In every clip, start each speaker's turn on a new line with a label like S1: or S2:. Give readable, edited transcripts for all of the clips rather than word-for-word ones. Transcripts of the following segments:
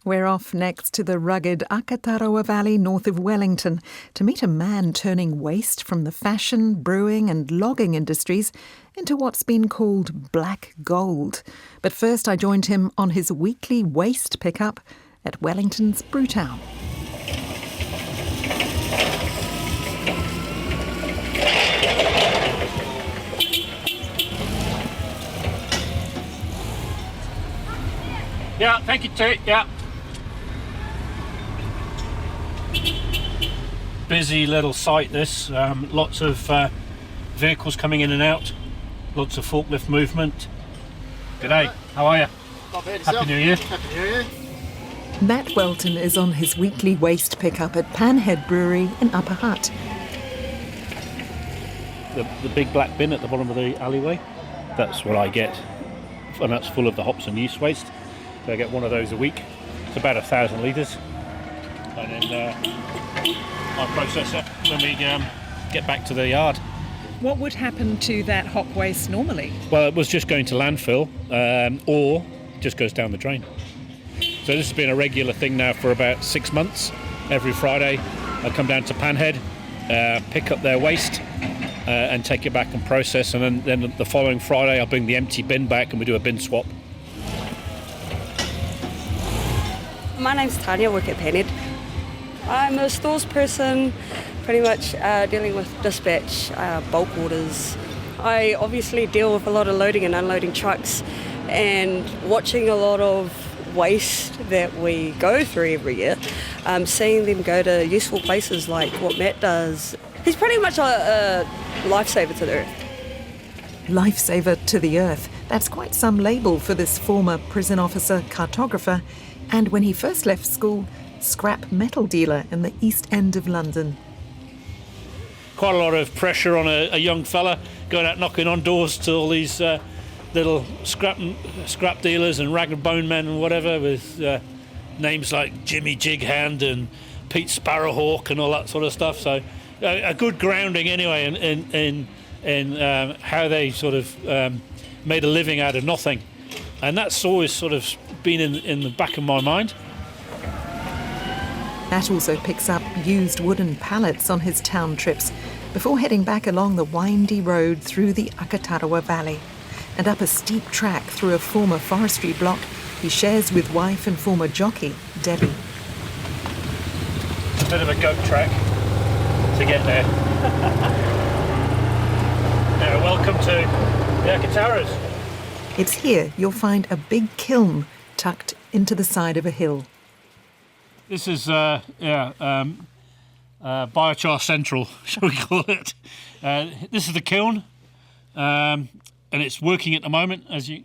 S1: We're off next to the rugged Akatarawa Valley north of Wellington to meet a man turning waste from the fashion, brewing and logging industries into what's been called black gold. But first I joined him on his weekly waste pickup at Wellington's Brewtown.
S2: Yeah, thank you, Tate. Yeah. Busy little site this, lots of vehicles coming in and out, lots of forklift movement. G'day, how are you?
S3: Not bad,
S2: Happy New Year.
S3: Happy New Year.
S1: Matt Welton is on his weekly waste pickup at Panhead Brewery in Upper Hutt.
S2: The big black bin at the bottom of the alleyway, that's what I get, and that's full of the hops and yeast waste. So I get one of those a week. It's about 1,000 litres, and then I process it when we get back to the yard.
S1: What would happen to that hop waste normally?
S2: Well, it was just going to landfill, or just goes down the drain. So this has been a regular thing now for about 6 months. Every Friday I come down to Panhead, pick up their waste and take it back and process, and then the following Friday I'll bring the empty bin back and we do a bin swap.
S4: My name's Tanya, I work at Panhead. I'm a stores person, pretty much dealing with dispatch, bulk orders. I obviously deal with a lot of loading and unloading trucks and watching a lot of waste that we go through every year, seeing them go to useful places like what Matt does. He's pretty much a lifesaver to the earth.
S1: Lifesaver to the earth. That's quite some label for this former prison officer cartographer, and when he first left school, scrap metal dealer in the East End of London.
S2: Quite a lot of pressure on a young fella going out knocking on doors to all these little scrap dealers and rag and bone men and whatever, with names like Jimmy Jighand and Pete Sparrowhawk and all that sort of stuff. So a good grounding anyway in how they sort of made a living out of nothing, and that's always sort of been in the back of my mind.
S1: Matt also picks up used wooden pallets on his town trips before heading back along the windy road through the Akatarawa Valley and up a steep track through a former forestry block he shares with wife and former jockey, Debbie.
S2: It's a bit of a goat track to get there. Now, welcome to the Akatarawas.
S1: It's here you'll find a big kiln tucked into the side of a hill.
S2: This is biochar central, shall we call it? This is the kiln, and it's working at the moment, as you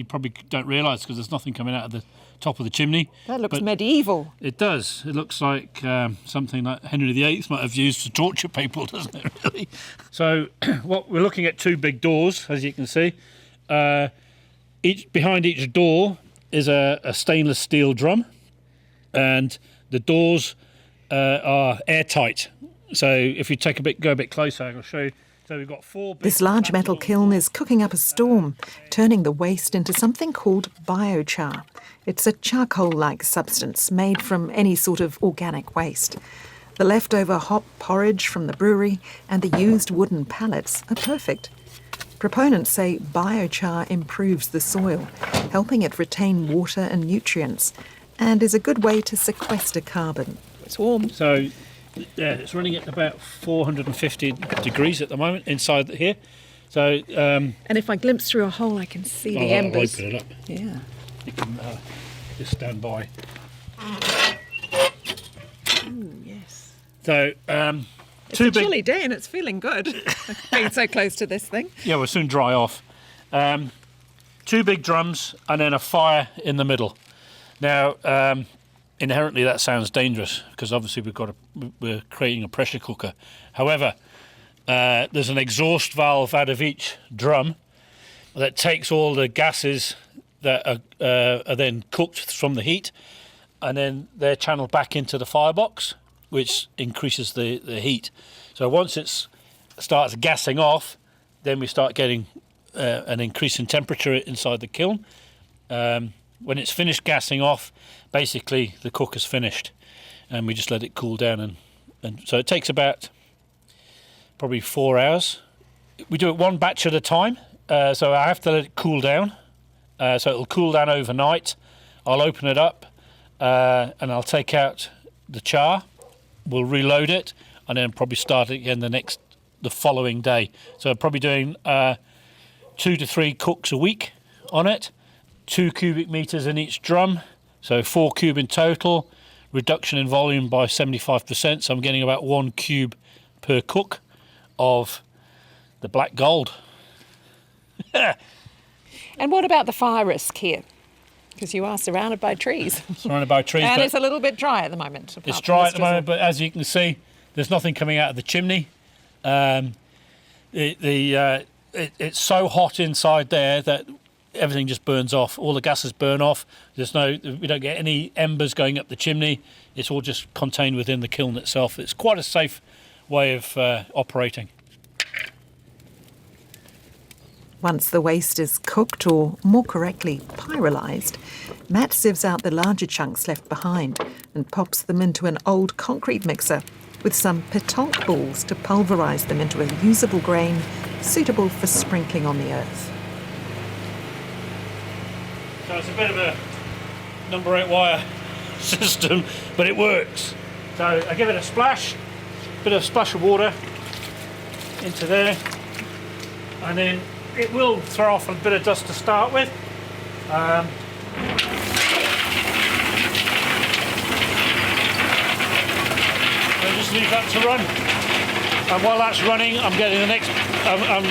S2: probably don't realise because there's nothing coming out of the top of the chimney.
S1: That looks medieval.
S2: It does. It looks like something like Henry VIII might have used to torture people, doesn't it, really? So what we're looking at, two big doors, as you can see. Behind each door is a stainless steel drum, and the doors are airtight. So if you go a bit closer, I'll show you. So we've got four.
S1: This large metal kiln is cooking up a storm, turning the waste into something called biochar. It's a charcoal-like substance made from any sort of organic waste. The leftover hop porridge from the brewery and the used wooden pallets are perfect. Proponents say biochar improves the soil, helping it retain water and nutrients, and is a good way to sequester carbon. It's warm.
S2: So it's running at about 450 degrees at the moment inside here. So
S1: and if I glimpse through a hole, I can see the embers.
S2: I'll open it up.
S1: Yeah.
S2: You can just stand by.
S1: Ooh, yes.
S2: So
S1: it's a chilly day and it's feeling good. Being so close to this thing.
S2: Yeah, we'll soon dry off. Two big drums and then a fire in the middle. Now, inherently that sounds dangerous because obviously we're creating a pressure cooker. However, there's an exhaust valve out of each drum that takes all the gases that are then cooked from the heat, and then they're channeled back into the firebox, which increases the heat. So once it starts gassing off, then we start getting an increase in temperature inside the kiln. When it's finished gassing off, basically the cook is finished, and we just let it cool down, and so it takes about probably 4 hours. We do it one batch at a time, so I have to let it cool down. So it'll cool down overnight. I'll open it up, and I'll take out the char. We'll reload it, and then probably start it again the following day. So I'm probably doing 2 to 3 cooks a week on it. 2 cubic meters in each drum, so 4 cube in total. Reduction in volume by 75%, so I'm getting about 1 cube per cook of the black gold.
S1: And what about the fire risk here? Because you are surrounded by trees.
S2: Surrounded by trees.
S1: And it's a little bit dry at the moment.
S2: It's dry at the moment, but as you can see, there's nothing coming out of the chimney. It's so hot inside there that everything just burns off. All the gases burn off. We don't get any embers going up the chimney. It's all just contained within the kiln itself. It's quite a safe way of operating.
S1: Once the waste is cooked, or more correctly, pyrolysed, Matt sieves out the larger chunks left behind and pops them into an old concrete mixer with some pétanque balls to pulverise them into a usable grain suitable for sprinkling on the earth.
S2: So it's a bit of a number 8 wire system, but it works. So I give it a splash, bit of splash of water into there, and then it will throw off a bit of dust to start with. So I just leave that to run, and while that's running, I'm getting the next. I'm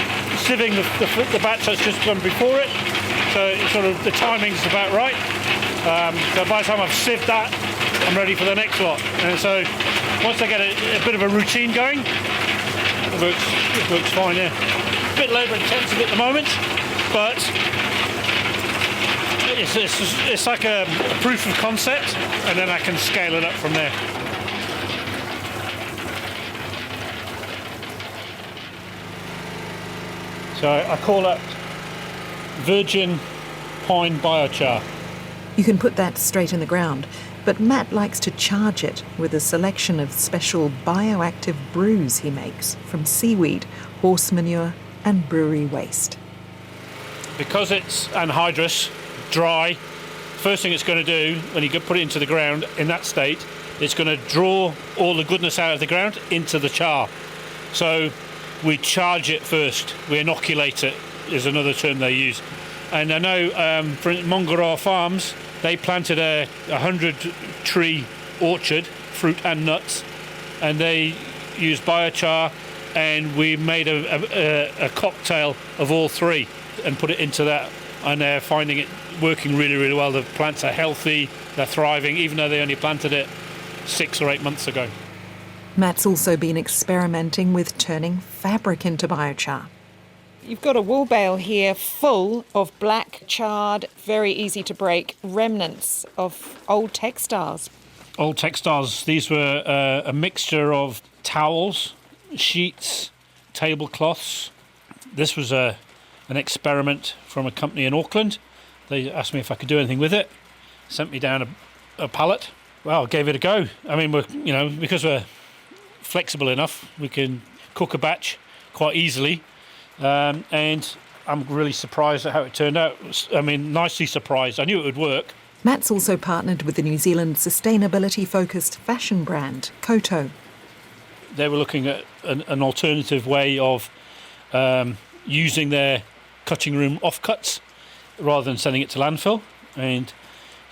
S2: sieving the batch that's just gone before it, so it's sort of the timing's about right. So by the time I've sieved that, I'm ready for the next lot. And so once I get a bit of a routine going, it works fine. Yeah. A bit labour intensive at the moment, but it's like a proof of concept, and then I can scale it up from there. So I call that virgin pine biochar.
S1: You can put that straight in the ground, but Matt likes to charge it with a selection of special bioactive brews he makes from seaweed, horse manure and brewery waste.
S2: Because it's anhydrous, dry, first thing it's going to do when you put it into the ground in that state, it's going to draw all the goodness out of the ground into the char. So we charge it first, we inoculate it, is another term they use. And I know for Mongara Farms, they planted a 100-tree orchard, fruit and nuts, and they used biochar, and we made a cocktail of all 3 and put it into that, and they're finding it working really, really well. The plants are healthy, they're thriving, even though they only planted it 6 or 8 months ago.
S1: Matt's also been experimenting with turning fabric into biochar. You've got a wool bale here full of black, charred, very easy to break remnants of old textiles.
S2: Old textiles, these were a mixture of towels, sheets, tablecloths. This was an experiment from a company in Auckland. They asked me if I could do anything with it, sent me down a pallet. Well, I gave it a go. I mean, because we're flexible enough, we can cook a batch quite easily. And I'm really surprised at how it turned out. I mean, nicely surprised. I knew it would work.
S1: Matt's also partnered with the New Zealand sustainability-focused fashion brand, Koto.
S2: They were looking at an alternative way of using their cutting room offcuts rather than sending it to landfill. And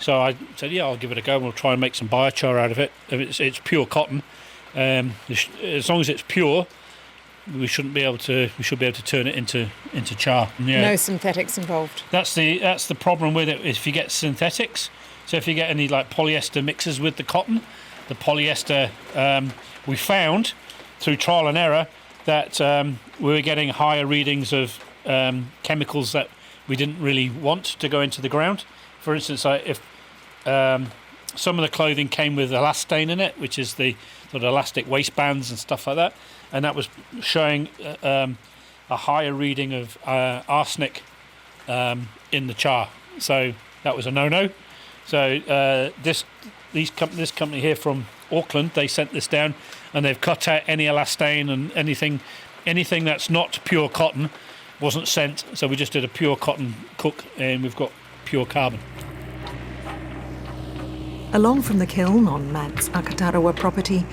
S2: so I said, yeah, I'll give it a go, and we'll try and make some biochar out of it. It's pure cotton. As long as it's pure, we should be able to turn it into char. Yeah.
S1: No synthetics involved.
S2: That's the problem with it. If you get synthetics, so if you get any like polyester mixes with the cotton, the polyester, we found through trial and error that we were getting higher readings of chemicals that we didn't really want to go into the ground. For instance, if some of the clothing came with elastane in it, which is the sort of elastic waistbands and stuff like that, and that was showing a higher reading of arsenic in the char. So that was a no-no. So this company here from Auckland, they sent this down, and they've cut out any elastane and anything that's not pure cotton wasn't sent. So we just did a pure cotton cook, and we've got pure carbon.
S1: Along from the kiln on Matt's Akatarawa property,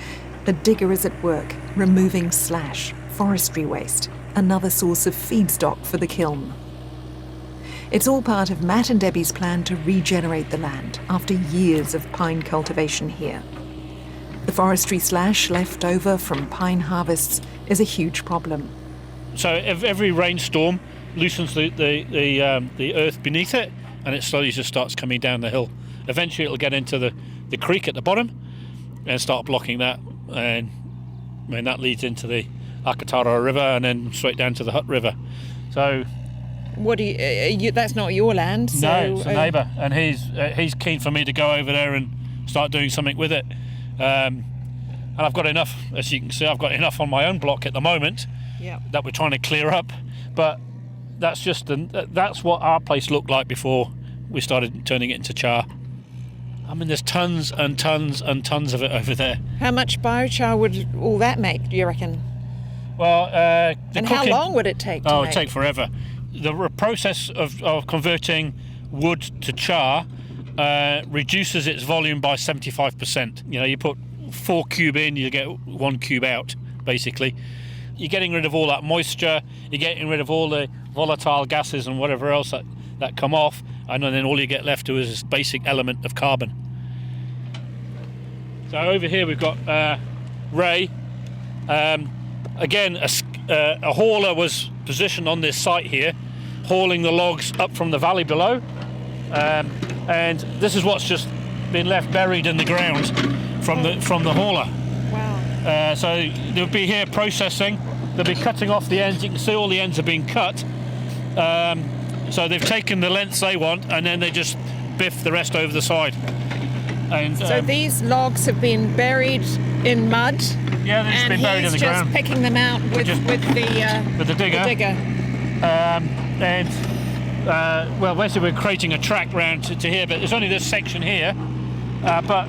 S1: a digger is at work removing slash, forestry waste, another source of feedstock for the kiln. It's all part of Matt and Debbie's plan to regenerate the land after years of pine cultivation here. The forestry slash left over from pine harvests is a huge problem.
S2: So every rainstorm loosens the earth beneath it, and it slowly just starts coming down the hill. Eventually it'll get into the creek at the bottom and start blocking that, and that leads into the Akatarawa River and then straight down to the Hutt River. So
S3: what do you? That's not your land. So,
S2: no, it's a neighbour, and he's keen for me to go over there and start doing something with it. And I've got enough, as you can see, I've got enough on my own block at the moment that we're trying to clear up. But that's that's what our place looked like before we started turning it into char. I mean, there's tons and tons and tons of it over there.
S3: How much biochar would all that make, do you reckon?
S2: Well,
S3: and how long would it take?
S2: It'd take forever. The process of converting wood to char reduces its volume by 75%. You put 4 cube in, you get 1 cube out, basically. You're getting rid of all that moisture, you're getting rid of all the volatile gases and whatever else that come off, and then all you get left is this basic element of carbon. So over here we've got Ray. Again, a hauler was positioned on this site here, hauling the logs up from the valley below, and this is what's just been left buried in the ground from the hauler.
S3: Wow.
S2: So they'll be here processing. They'll be cutting off the ends. You can see all the ends have been cut. So they've taken the lengths they want, and then they just biff the rest over the side. And
S3: so these logs have been buried in mud.
S2: Yeah, they've just been buried in the ground.
S3: And he's just picking them out with the digger.
S2: Well, basically we're creating a track round to here, but there's only this section here. But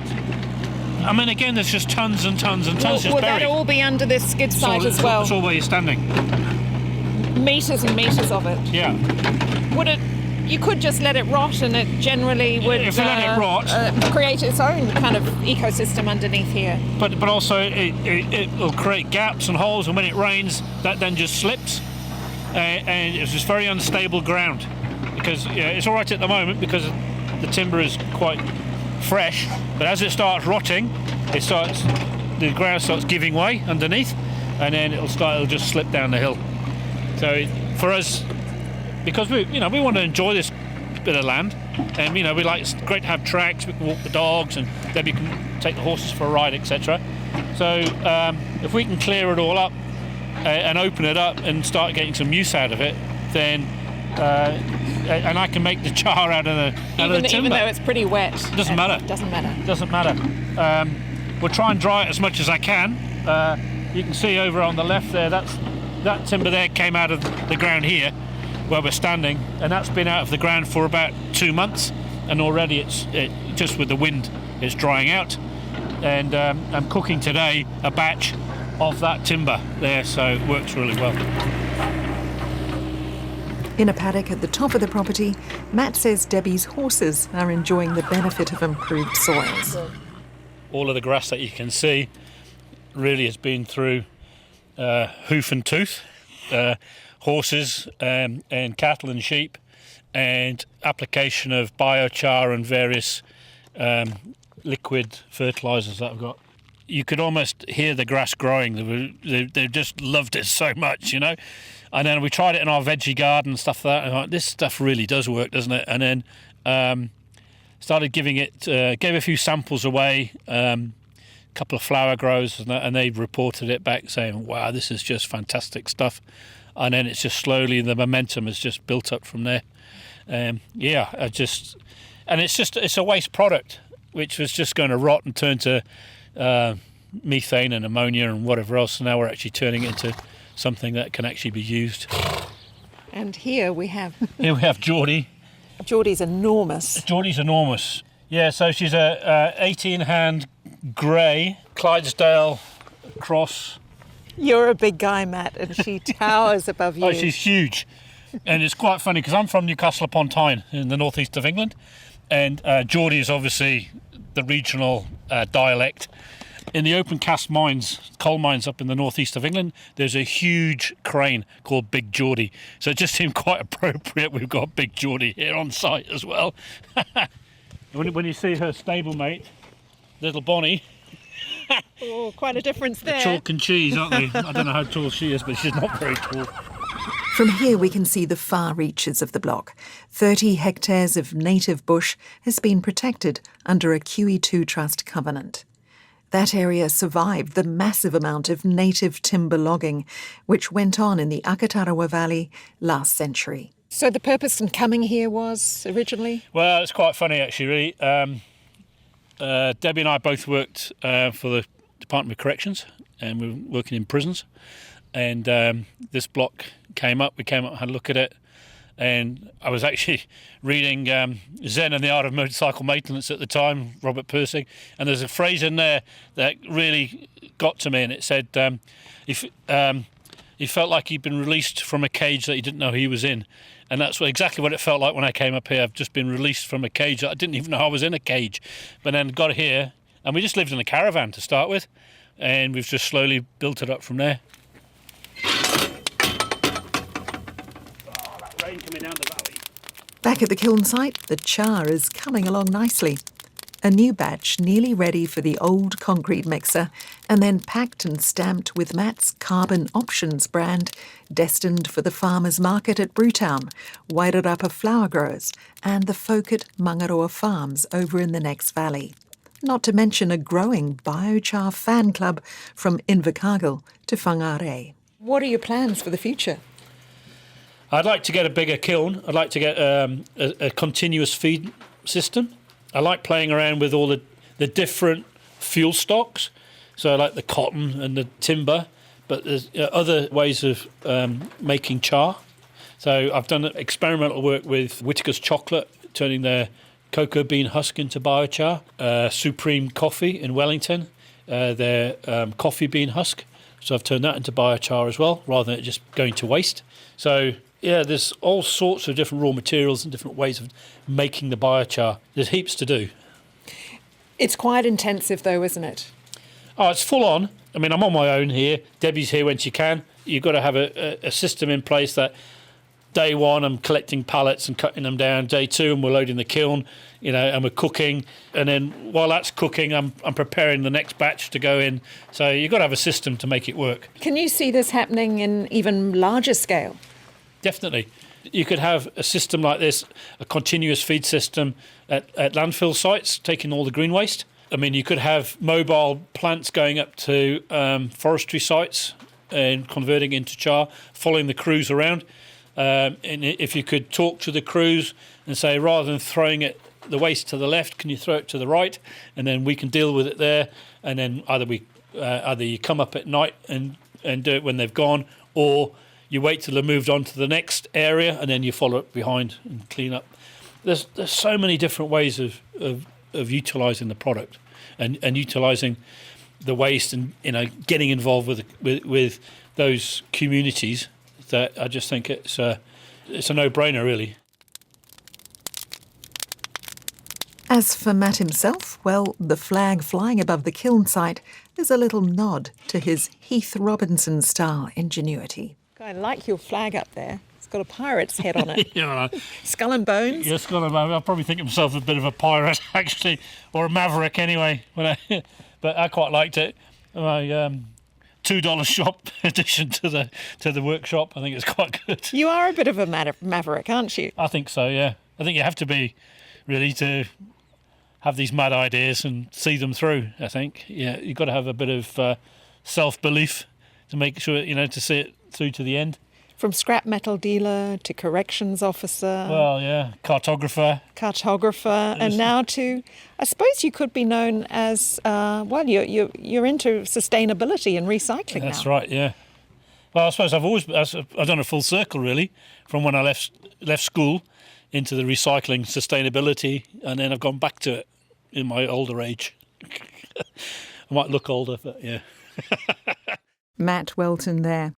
S2: I mean, again, there's just tons and tons and tons just
S3: buried.
S2: Will that
S3: all be under this skid site as well?
S2: That's all where you're standing.
S3: Meters and meters of it.
S2: Yeah.
S3: Would it? You could just let it rot, and it generally would.
S2: If you let it rot,
S3: create its own kind of ecosystem underneath here.
S2: But also it will create gaps and holes, and when it rains, that then just slips, and it's just very unstable ground. Because it's all right at the moment because the timber is quite fresh, but as it starts rotting, the ground starts giving way underneath, and then it'll just slip down the hill. So for us, because we want to enjoy this bit of land, and it's great to have tracks. We can walk the dogs, and then we can take the horses for a ride, etc. So if we can clear it all up and open it up and start getting some use out of it, then and I can make the char out of the timber.
S3: Even though it's pretty wet.
S2: Doesn't matter. Doesn't matter. We'll try and dry it as much as I can. You can see over on the left there, that timber there came out of the ground here where we're standing, and that's been out of the ground for about 2 months, and already it's just with the wind it's drying out. And I'm cooking today a batch of that timber there, so it works really well.
S1: In a paddock at the top of the property, Matt says Debbie's horses are enjoying the benefit of improved soils.
S2: All of the grass that you can see really has been through hoof and tooth, horses and cattle and sheep, and application of biochar and various liquid fertilisers that I've got. You could almost hear the grass growing. They just loved it so much, And then we tried it in our veggie garden and stuff like that. And like, this stuff really does work, doesn't it? And then started giving it, gave a few samples away, a couple of flower growers, and they reported it back saying, wow, this is just fantastic stuff. And then it's just slowly, the momentum has just built up from there. And it's a waste product, which was just going to rot and turn to methane and ammonia and whatever else. So now we're actually turning it into something that can actually be used.
S3: And here we have
S2: Geordie,
S1: Geordie's enormous.
S2: Geordie's enormous. Yeah, so she's a 18-hand grey Clydesdale cross.
S1: You're a big guy, Matt, and she towers above you.
S2: Oh, she's huge. And it's quite funny because I'm from Newcastle upon Tyne in the northeast of England, and Geordie is obviously the regional dialect. In the open cast mines, coal mines up in the northeast of England, there's a huge crane called Big Geordie. So it just seemed quite appropriate we've got Big Geordie here on site as well. When you see her stablemate, little Bonnie,
S1: Oh, quite a difference there.
S2: chalk and cheese, aren't they? I don't know how tall she is, but she's not very tall.
S1: From here we can see the far reaches of the block. 30 hectares of native bush has been protected under a QE2 Trust covenant. That area survived the massive amount of native timber logging which went on in the Akatarawa Valley last century. So the purpose in coming here was originally?
S2: Well, it's quite funny actually, really. Debbie and I both worked for the Department of Corrections, and we were working in prisons. And this block came up. We came up and had a look at it. And I was actually reading Zen and the Art of Motorcycle Maintenance at the time, Robert Persing. And there's a phrase in there that really got to me. And it said, he felt like he'd been released from a cage that he didn't know he was in. And that's exactly what it felt like when I came up here. I've just been released from a cage that I didn't even know I was in a cage. But then got here, and we just lived in a caravan to start with. And we've just slowly built it up from there. Coming down the valley.
S1: Back at the kiln site, the char is coming along nicely. A new batch nearly ready for the old concrete mixer, and then packed and stamped with Matt's Carbon Options brand, destined for the farmers' market at Brewtown, Wairarapa flower growers, and the folk at Mangaroa Farms over in the next valley. Not to mention a growing biochar fan club from Invercargill to Whangarei. What are your plans for the future?
S2: I'd like to get a bigger kiln. I'd like to get a continuous feed system. I like playing around with all the different fuel stocks. So I like the cotton and the timber, but there's other ways of making char. So I've done experimental work with Whittaker's Chocolate, turning their cocoa bean husk into biochar. Supreme Coffee in Wellington, their coffee bean husk. So I've turned that into biochar as well, rather than it just going to waste. So yeah, there's all sorts of different raw materials and different ways of making the biochar. There's heaps to do.
S1: It's quite intensive though, isn't it?
S2: Oh, it's full on. I mean, I'm on my own here. Debbie's here when she can. You've got to have a system in place that day one I'm collecting pallets and cutting them down. Day two, and we're loading the kiln, and we're cooking. And then while that's cooking, I'm preparing the next batch to go in. So you've got to have a system to make it work.
S1: Can you see this happening in even larger scale?
S2: Definitely. You could have a system like this, a continuous feed system at landfill sites, taking all the green waste. I mean, you could have mobile plants going up to forestry sites and converting into char, following the crews around. And if you could talk to the crews and say, rather than throwing the waste to the left, can you throw it to the right? And then we can deal with it there. And then either you come up at night and do it when they've gone, or you wait till they're moved on to the next area, and then you follow it behind and clean up. There's so many different ways of utilising the product and utilising the waste, and getting involved with those communities. That I just think it's a no-brainer, really.
S1: As for Matt himself, well, the flag flying above the kiln site is a little nod to his Heath Robinson style ingenuity. I like your flag up there. It's got a pirate's head on it.
S2: Yeah,
S1: Skull and bones.
S2: Yeah, skull and bones. I probably think of myself a bit of a pirate, actually, or a maverick anyway. But I quite liked it. My $2 shop addition to the workshop. I think it's quite good.
S1: You are a bit of a maverick, aren't you?
S2: I think so. Yeah, I think you have to be, really, to have these mad ideas and see them through. I think you've got to have a bit of self-belief to make sure to see it through to the end.
S1: From scrap metal dealer to corrections officer.
S2: Well, yeah, cartographer,
S1: and now to, I suppose you could be known as, you're into sustainability and recycling.
S2: That's
S1: now.
S2: right, yeah. Well, I suppose I've done a full circle, really, from when I left school into the recycling, sustainability, and then I've gone back to it in my older age. I might look older, but yeah.
S1: Matt Welton there.